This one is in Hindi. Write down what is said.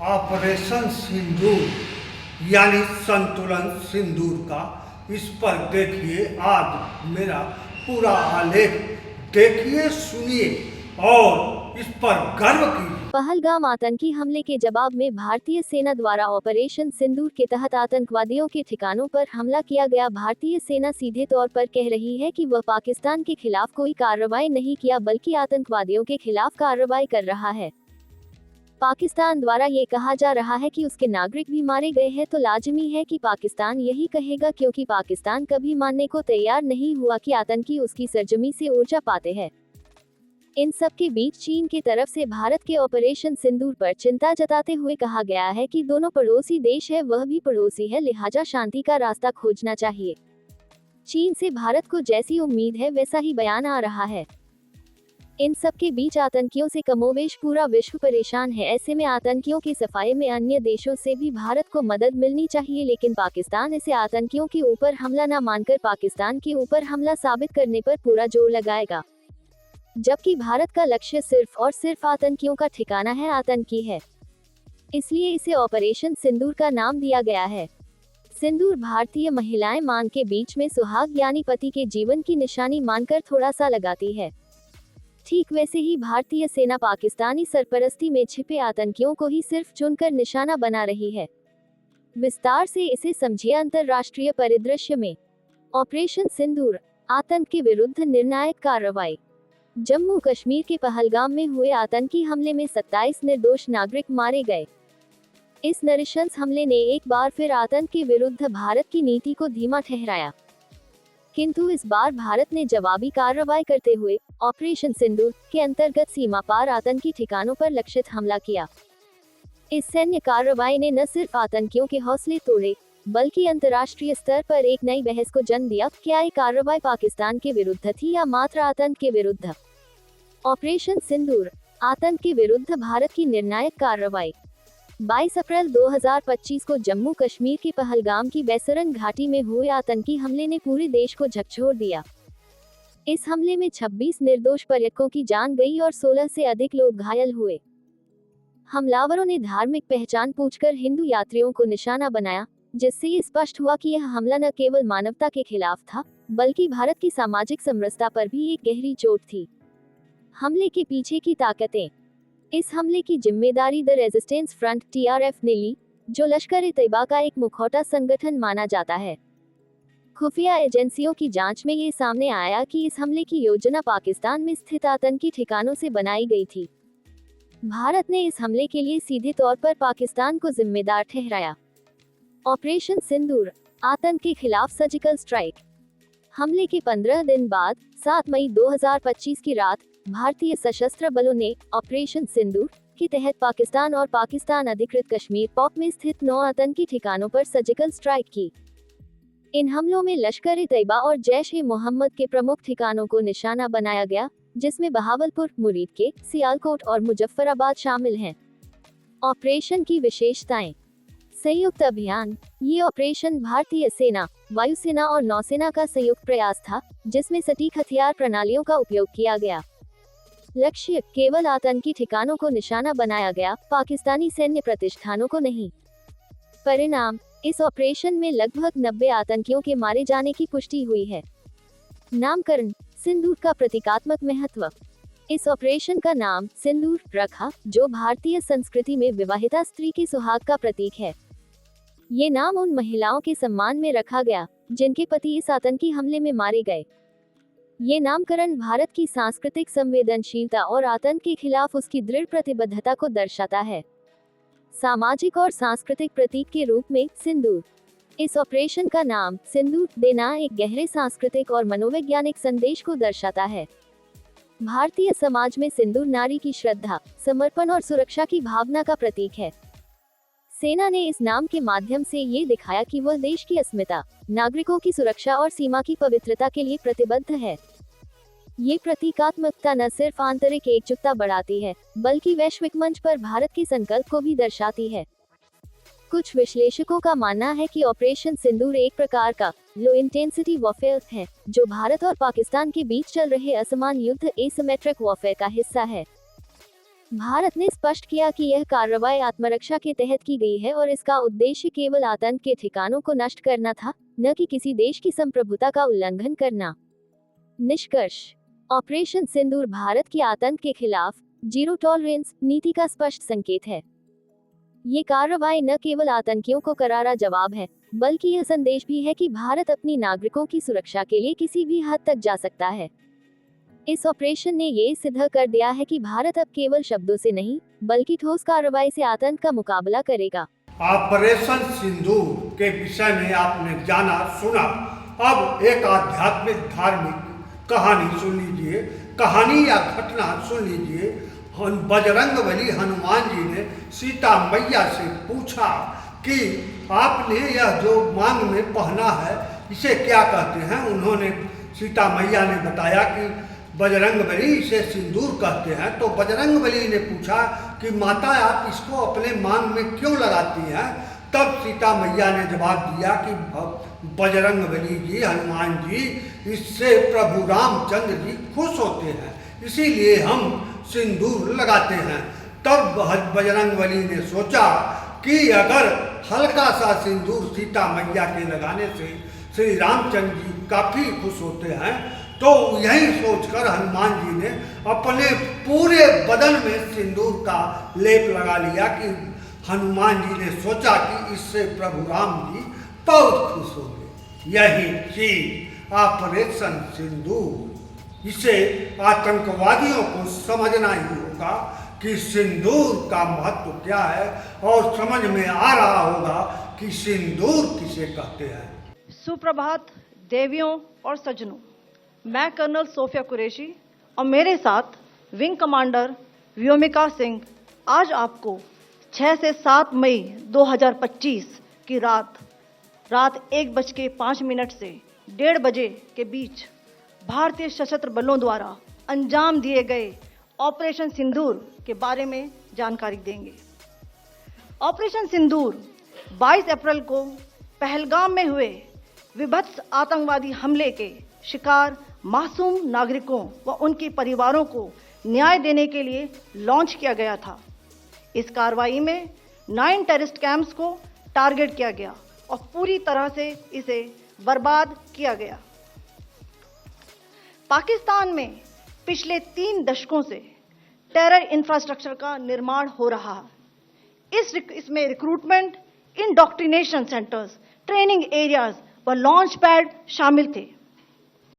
ऑपरेशन सिंदूर यानी संतुलन सिंदूर का, इस पर देखिए आज मेरा पूरा आलेख। देखिए, सुनिए और इस पर गर्व कीजिए। पहलगाम आतंकी हमले के जवाब में भारतीय सेना द्वारा ऑपरेशन सिंदूर के तहत आतंकवादियों के ठिकानों पर हमला किया गया। भारतीय सेना सीधे तौर पर कह रही है कि वह पाकिस्तान के खिलाफ कोई कार्रवाई नहीं किया, बल्कि आतंकवादियों के खिलाफ कार्रवाई कर रहा है। पाकिस्तान द्वारा ये कहा जा रहा है कि उसके नागरिक भी मारे गए हैं, तो लाजिमी है कि पाकिस्तान यही कहेगा, क्योंकि पाकिस्तान कभी मानने को तैयार नहीं हुआ कि आतंकी उसकी सरजमी से ऊर्जा पाते हैं। इन सब के बीच चीन की तरफ से भारत के ऑपरेशन सिंदूर पर चिंता जताते हुए कहा गया है कि दोनों पड़ोसी देश है, वह भी पड़ोसी है, लिहाजा शांति का रास्ता खोजना चाहिए। चीन से भारत को जैसी उम्मीद है वैसा ही बयान आ रहा है। इन सब के बीच आतंकियों से कमोवेश पूरा विश्व परेशान है। ऐसे में आतंकियों की सफाई में अन्य देशों से भी भारत को मदद मिलनी चाहिए, लेकिन पाकिस्तान इसे आतंकियों के ऊपर हमला न मानकर पाकिस्तान के ऊपर हमला साबित करने पर पूरा जोर लगाएगा, जबकि भारत का लक्ष्य सिर्फ और सिर्फ आतंकियों का ठिकाना है, आतंकी है। इसलिए इसे ऑपरेशन सिंदूर का नाम दिया गया है। सिंदूर भारतीय महिलाएं मांग के बीच में सुहाग यानी पति के जीवन की निशानी मानकर थोड़ा सा लगाती है। ठीक वैसे ही भारतीय सेना पाकिस्तानी सरपरस्ती में छिपे आतंकियों को ही सिर्फ चुनकर निशाना बना रही है। विस्तार से इसे समझिए अंतर्राष्ट्रीय परिदृश्य में। ऑपरेशन सिंदूर, आतंक के विरुद्ध निर्णायक कार्रवाई। जम्मू कश्मीर के पहलगाम में हुए आतंकी हमले में 27 निर्दोष नागरिक मारे गए। इस नृशंस हमले ने एक बार फिर आतंक के विरुद्ध भारत की नीति को धीमा ठहराया, किंतु इस बार भारत ने जवाबी कार्रवाई करते हुए ऑपरेशन सिंदूर के अंतर्गत सीमा पार आतंकी ठिकानों पर लक्षित हमला किया। इस सैन्य कार्रवाई ने न सिर्फ आतंकियों के हौसले तोड़े, बल्कि अंतर्राष्ट्रीय स्तर पर एक नई बहस को जन्म दिया। क्या ये कार्रवाई पाकिस्तान के विरुद्ध थी या मात्र आतंक के विरुद्ध? ऑपरेशन सिंदूर, आतंक के विरुद्ध भारत की निर्णायक कार्रवाई। 22 अप्रैल 2025 को जम्मू कश्मीर के पहलगाम की बैसरन घाटी में हुए आतंकी हमले ने पूरे देश को झकझोर दिया। इस हमले में 26 निर्दोष पर्यटकों की जान गई और 16 से अधिक लोग घायल हुए। हमलावरों ने धार्मिक पहचान पूछकर हिंदू यात्रियों को निशाना बनाया, जिससे ये स्पष्ट हुआ कि यह हमला न केवल मानवता के खिलाफ था, बल्कि भारत की सामाजिक समरसता पर भी एक गहरी चोट थी। हमले के पीछे की ताकतें। इस हमले की जिम्मेदारी द रेजिस्टेंस फ्रंट (TRF) ने ली, जो लश्कर-ए-तैयबा का एक मुखौटा संगठन माना जाता है। खुफिया एजेंसियों की जांच में ये सामने आया कि इस हमले की योजना पाकिस्तान में स्थित आतंकी ठिकानों से बनाई गई थी। भारत ने इस हमले के लिए सीधे तौर पर पाकिस्तान को जिम्मेदार ठहराया। ऑपरेशन सिंदूर, आतंक के खिलाफ सर्जिकल स्ट्राइक। हमले के 15 दिन बाद 7 मई 2025 की रात भारतीय सशस्त्र बलों ने ऑपरेशन सिंदूर के तहत पाकिस्तान और पाकिस्तान अधिकृत कश्मीर पॉक में स्थित 9 आतंकी ठिकानों पर सर्जिकल स्ट्राइक की। इन हमलों में लश्कर-ए-तैयबा और जैश-ए-मोहम्मद के प्रमुख ठिकानों को निशाना बनाया गया, जिसमें बहावलपुर, मुरीदके, सियालकोट और मुजफ्फराबाद शामिल हैं। ऑपरेशन की विशेषताएं। संयुक्त अभियान। ये ऑपरेशन भारतीय सेना, वायुसेना और नौसेना का संयुक्त प्रयास था, जिसमें सटीक हथियार प्रणालियों का उपयोग किया गया। लक्ष्य, केवल आतंकी ठिकानों को निशाना बनाया गया, पाकिस्तानी सैन्य प्रतिष्ठानों को नहीं। परिणाम, इस ऑपरेशन में लगभग 90 आतंकियों के मारे जाने की पुष्टि हुई है। नामकरण, सिंदूर का प्रतीकात्मक महत्व। इस ऑपरेशन का नाम सिंदूर रखा, जो भारतीय संस्कृति में विवाहिता स्त्री के सुहाग का प्रतीक है। ये नाम उन महिलाओं के सम्मान में रखा गया, जिनके पति इस आतंकी हमले में मारे गए। ये नामकरण भारत की सांस्कृतिक संवेदनशीलता और आतंक के खिलाफ उसकी दृढ़ प्रतिबद्धता को दर्शाता है। सामाजिक और सांस्कृतिक प्रतीक के रूप में सिंदूर। इस ऑपरेशन का नाम सिंदूर देना एक गहरे सांस्कृतिक और मनोवैज्ञानिक संदेश को दर्शाता है। भारतीय समाज में सिंदूर नारी की श्रद्धा, समर्पण और सुरक्षा की भावना का प्रतीक है। सेना ने इस नाम के माध्यम से ये दिखाया कि वह देश की अस्मिता, नागरिकों की सुरक्षा और सीमा की पवित्रता के लिए प्रतिबद्ध है। ये प्रतीकात्मकता न सिर्फ आंतरिक एकजुटता बढ़ाती है, बल्कि वैश्विक मंच पर भारत के संकल्प को भी दर्शाती है। कुछ विश्लेषकों का मानना है कि ऑपरेशन सिंदूर एक प्रकार का लो इंटेंसिटी वॉरफेयर है, जो भारत और पाकिस्तान के बीच चल रहे असमान युद्ध एसिमेट्रिक वॉरफेयर का हिस्सा है। भारत ने स्पष्ट किया कि यह कार्रवाई आत्मरक्षा के तहत की गई है और इसका उद्देश्य केवल आतंक के ठिकानों को नष्ट करना था, न कि किसी देश की संप्रभुता का उल्लंघन करना। निष्कर्ष: ऑपरेशन सिंदूर भारत की आतंक के खिलाफ जीरो टॉलरेंस नीति का स्पष्ट संकेत है। ये कार्रवाई न केवल आतंकियों को करारा जवाब है, बल्कि यह संदेश भी है कि भारत अपनी नागरिकों की सुरक्षा के लिए किसी भी हद तक जा सकता है। इस ऑपरेशन ने ये सिद्ध कर दिया है कि भारत अब केवल शब्दों से नहीं, बल्कि ठोस कार्रवाई से आतंक का मुकाबला करेगा। ऑपरेशन सिंदूर के विषय में आपने जाना सुना। अब एक आध्यात्मिक धार्मिक कहानी सुन लीजिए। कहानी या घटना सुन लीजिए। बजरंगबली हनुमान जी ने सीता मैया से पूछा कि आपने यह जो मांग में पहना है इसे क्या कहते हैं। उन्होंने सीता मैया ने बताया कि बजरंगबली इसे सिंदूर कहते हैं। तो बजरंगबली ने पूछा कि माता आप इसको अपने मांग में क्यों लगाती हैं। तब सीता मैया ने जवाब दिया कि बजरंगबली जी, हनुमान जी, इससे प्रभु रामचंद्र जी खुश होते हैं, इसीलिए हम सिंदूर लगाते हैं। तब बजरंगबली ने सोचा कि अगर हल्का सा सिंदूर सीता मैया के लगाने से श्री रामचंद्र जी काफ़ी खुश होते हैं, तो यही सोचकर हनुमान जी ने अपने पूरे बदन में सिंदूर का लेप लगा लिया कि हनुमान जी ने सोचा कि इससे प्रभु राम जी बहुत खुश होंगे। यही चीज ऑपरेशन सिंदूर। इसे आतंकवादियों को समझना ही होगा कि सिंदूर का महत्व क्या है और समझ में आ रहा होगा कि सिंदूर किसे कहते हैं। सुप्रभात देवियों और सज्जनों, मैं कर्नल सोफिया कुरैशी और मेरे साथ विंग कमांडर व्योमिका सिंह आज आपको 6 से 7 मई 2025 की रात 1:05 से 1:30 बजे के बीच भारतीय सशस्त्र बलों द्वारा अंजाम दिए गए ऑपरेशन सिंदूर के बारे में जानकारी देंगे। ऑपरेशन सिंदूर 22 अप्रैल को पहलगाम में हुए विभत्स आतंकवादी हमले के शिकार मासूम नागरिकों व उनके परिवारों को न्याय देने के लिए लॉन्च किया गया था। इस कार्रवाई में 9 टेररिस्ट कैंप्स को टारगेट किया गया और पूरी तरह से इसे बर्बाद किया गया। पाकिस्तान में पिछले 3 दशकों से टेरर इंफ्रास्ट्रक्चर का निर्माण हो रहा है। इसमें recruitment, indoctrination centres, training areas व लॉन्च पैड शामिल थे।